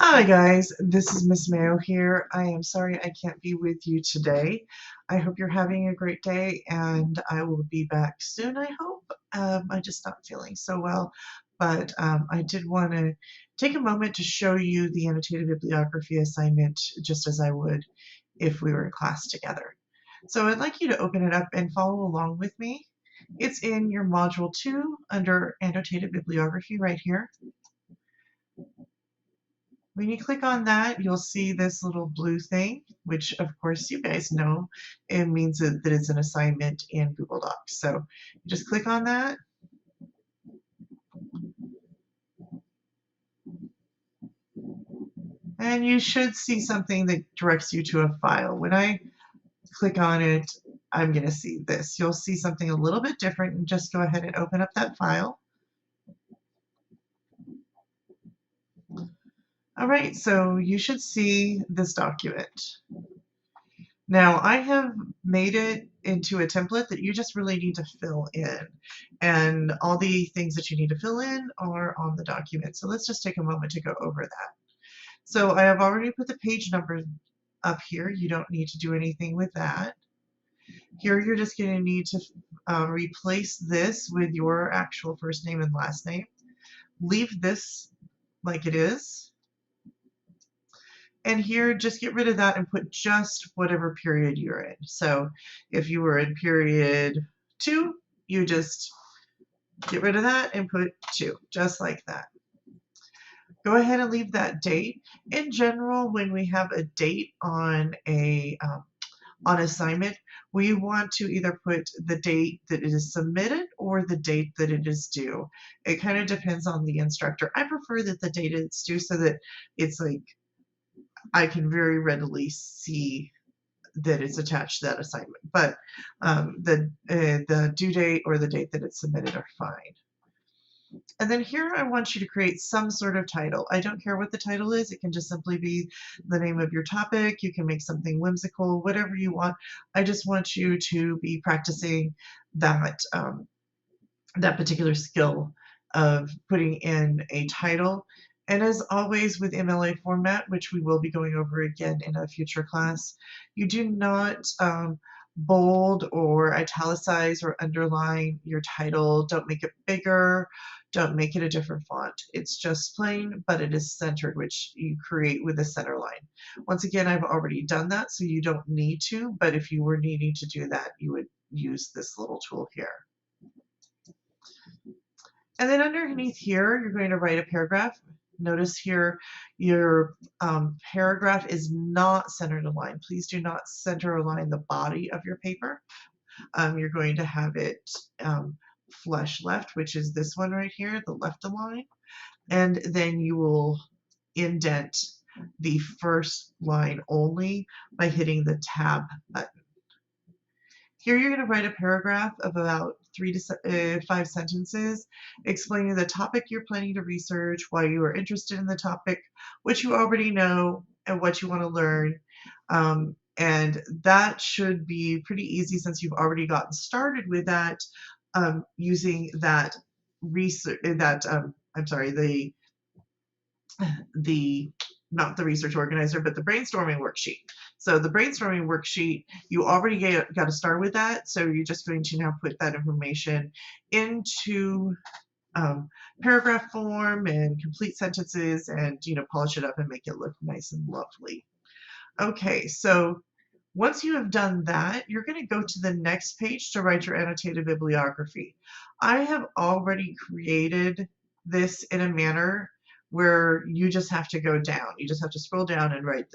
Hi guys, this is Miss Mayo here. I am sorry I can't be with you today. I hope you're having a great day and I will be back soon, I hope. I'm just not feeling so well, but I did want to take a moment to show you the annotated bibliography assignment just as I would if we were in class together. So I'd like you to open it up and follow along with me. It's in your Module 2 under Annotated Bibliography right here. When you click on that, you'll see this little blue thing, which of course you guys know it means that it's an assignment in Google Docs. So you just click on that. And you should see something that directs you to a file. When I click on it, I'm going to see this. You'll see something a little bit different, and just go ahead and open up that file. All right, so you should see this document. Now, I have made it into a template that you just really need to fill in. And all the things that you need to fill in are on the document. So let's just take a moment to go over that. So I have already put the page numbers up here. You don't need to do anything with that. Here you're just going to need to replace this with your actual first name and last name. Leave this like it is. And here, just get rid of that and put just whatever period you're in. So if you were in period 2, you just get rid of that and put 2, just like that. Go ahead and leave that date. In general, when we have a date on a on assignment, we want to either put the date that it is submitted or the date that it is due. It kind of depends on the instructor. I prefer that the date is due so that it's like I can very readily see that it's attached to that assignment, but the due date or the date that it's submitted are fine. And then here I want you to create some sort of title. I don't care what the title is. It can just simply be the name of your topic. You can make something whimsical, whatever you want. I just want you to be practicing that that particular skill of putting in a title. And as always with MLA format, which we will be going over again in a future class, you do not bold or italicize or underline your title. Don't make it bigger. Don't make it a different font. It's just plain, but it is centered, which you create with a center line. Once again, I've already done that, so you don't need to, but if you were needing to do that, you would use this little tool here. And then underneath here, you're going to write a paragraph. Notice here your paragraph is not centered aligned. Please do not center align the body of your paper. You're going to have it flush left, which is this one right here, the left align. And then you will indent the first line only by hitting the tab button. Here you're going to write a paragraph of about 3 to 5 sentences explaining the topic you're planning to research, why you are interested in the topic, what you already know, and what you want to learn. And that should be pretty easy since you've already gotten started with that using that research, I'm sorry, the not the research organizer, but the brainstorming worksheet. So the brainstorming worksheet, you already got to start with that. So you're just going to now put that information into paragraph form and complete sentences and, polish it up and make it look nice and lovely. Okay, so once you have done that, you're going to go to the next page to write your annotated bibliography. I have already created this in a manner where you just have to go down. You just have to scroll down and write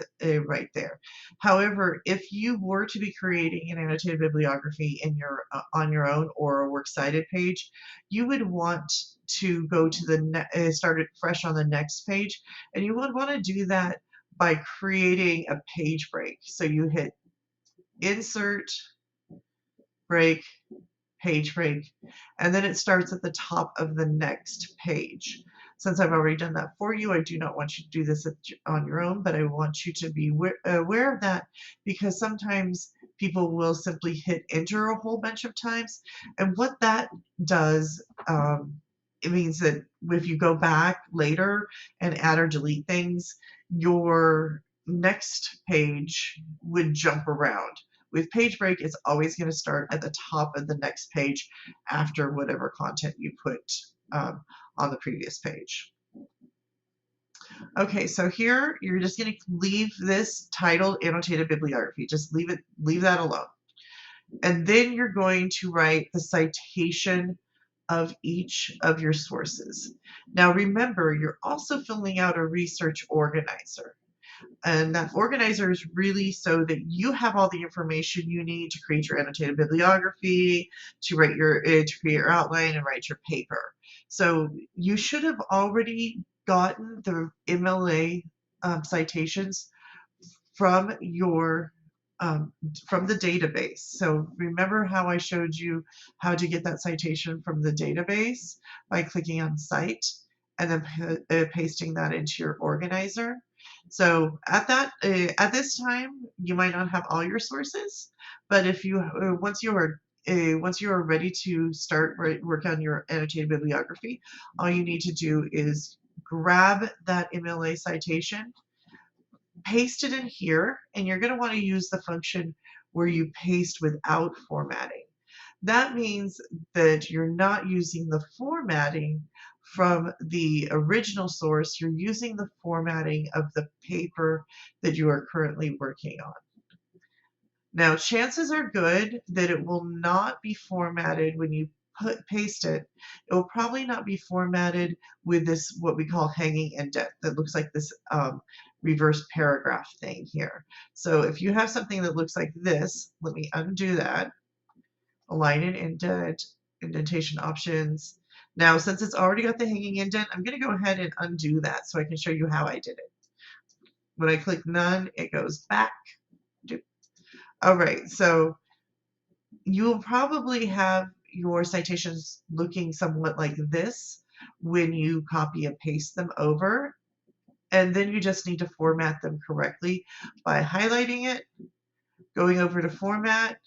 right there. However, if you were to be creating an annotated bibliography in your on your own or a works cited page, you would want to go to the start it fresh on the next page, and you would want to do that by creating a page break. So you hit insert, break, page break, and then it starts at the top of the next page. Since I've already done that for you, I do not want you to do this on your own, but I want you to be aware of that because sometimes people will simply hit enter a whole bunch of times. And what that does it means that if you go back later and add or delete things, your next page would jump around. With page break, it's always going to start at the top of the next page after whatever content you put on the previous page. Okay, so here you're just going to leave this titled Annotated Bibliography. Just leave that alone. And then you're going to write the citation of each of your sources. Now remember, you're also filling out a research organizer. And that organizer is really so that you have all the information you need to create your annotated bibliography, to create your outline and write your paper. So you should have already gotten the MLA citations from from the database. So remember how I showed you how to get that citation from the database by clicking on Cite and then pasting that into your organizer. So at this time, you might not have all your sources, but if you once you are ready to start work on your annotated bibliography, all you need to do is grab that MLA citation, paste it in here, and you're going to want to use the function where you paste without formatting. That means that you're not using the formatting from the original source, you're using the formatting of the paper that you are currently working on. Now, chances are good that it will not be formatted when you paste it. It will probably not be formatted with this, what we call hanging indent, that looks like this reverse paragraph thing here. So if you have something that looks like this, let me undo that. Align and indent, indentation options. Now, since it's already got the hanging indent, I'm going to go ahead and undo that so I can show you how I did it. When I click none, it goes back. All right, so you will probably have your citations looking somewhat like this when you copy and paste them over. And then you just need to format them correctly by highlighting it, going over to Format,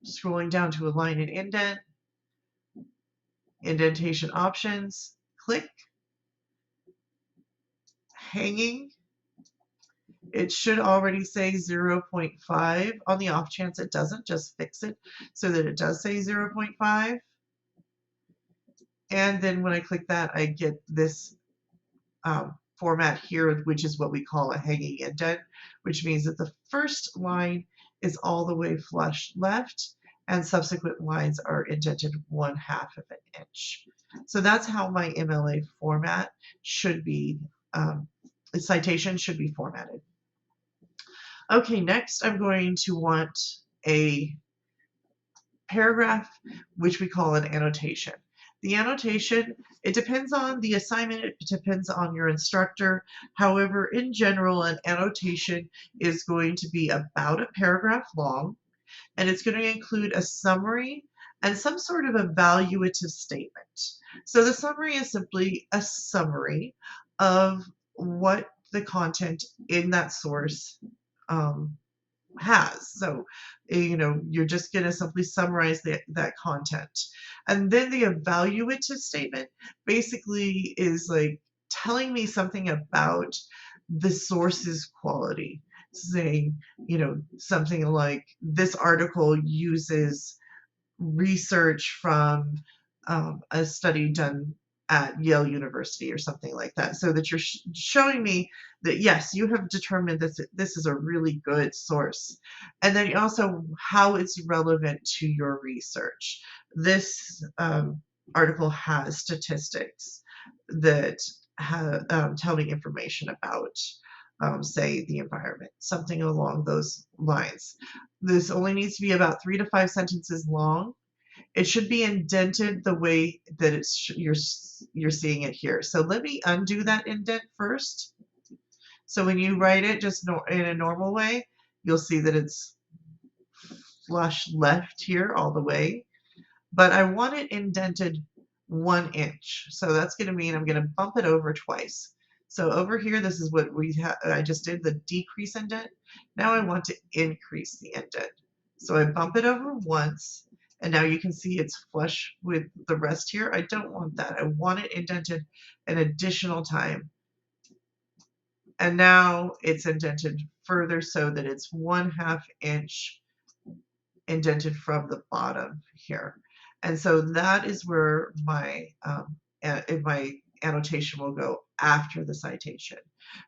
scrolling down to Align and Indent, Indentation Options, click, Hanging. It should already say 0.5. On the off chance it doesn't, just fix it so that it does say 0.5. And then when I click that, I get this format here, which is what we call a hanging indent, which means that the first line is all the way flush left and subsequent lines are indented 1/2 of an inch. So that's how my MLA format should be, the citation should be formatted. Okay, next I'm going to want a paragraph, which we call an annotation. The annotation, it depends on the assignment, it depends on your instructor. However, in general, an annotation is going to be about a paragraph long, and it's going to include a summary and some sort of evaluative statement. So the summary is simply a summary of what the content in that source has. So, you're just going to simply summarize that content. And then the evaluative statement basically is like telling me something about the source's quality. Saying, something like this article uses research from a study done at Yale University or something like that, so that you're showing me that yes, you have determined that this is a really good source, and then also how it's relevant to your research. This article has statistics that tell me information about say the environment, something along those lines. This only needs to be about 3 to 5 sentences long. It should be indented the way that you're seeing it here. So let me undo that indent first. So when you write it just in a normal way, you'll see that it's flush left here all the way. But I want it indented 1 inch. So that's going to mean I'm going to bump it over twice. So over here, this is what I just did, the decrease indent. Now I want to increase the indent. So I bump it over once, And now you can see it's flush with the rest here. I don't want that. I want it indented an additional time. And now it's indented further so that it's 1/2 inch indented from the bottom here. And so that is where my my annotation will go after the citation.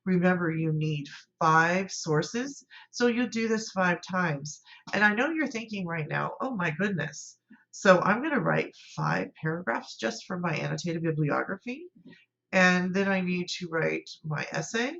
Remember, you need 5 sources, so you'll do this 5 times. And I know you're thinking right now, oh my goodness. So I'm going to write 5 paragraphs just for my annotated bibliography, and then I need to write my essay.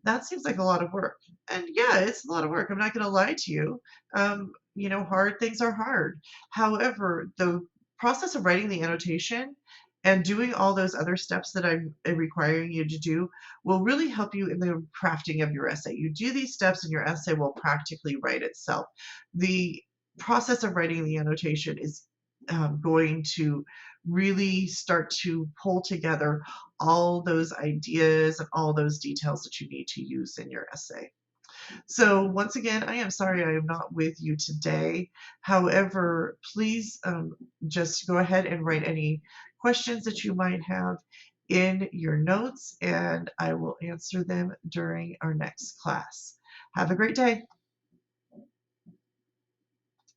That seems like a lot of work. And yeah, it's a lot of work. I'm not going to lie to you. Hard things are hard. However, the process of writing the annotation and doing all those other steps that I'm requiring you to do will really help you in the crafting of your essay. You do these steps and your essay will practically write itself. The process of writing the annotation is going to really start to pull together all those ideas and all those details that you need to use in your essay. So once again, I am sorry I am not with you today. However, please just go ahead and write any questions that you might have in your notes, and I will answer them during our next class. Have a great day.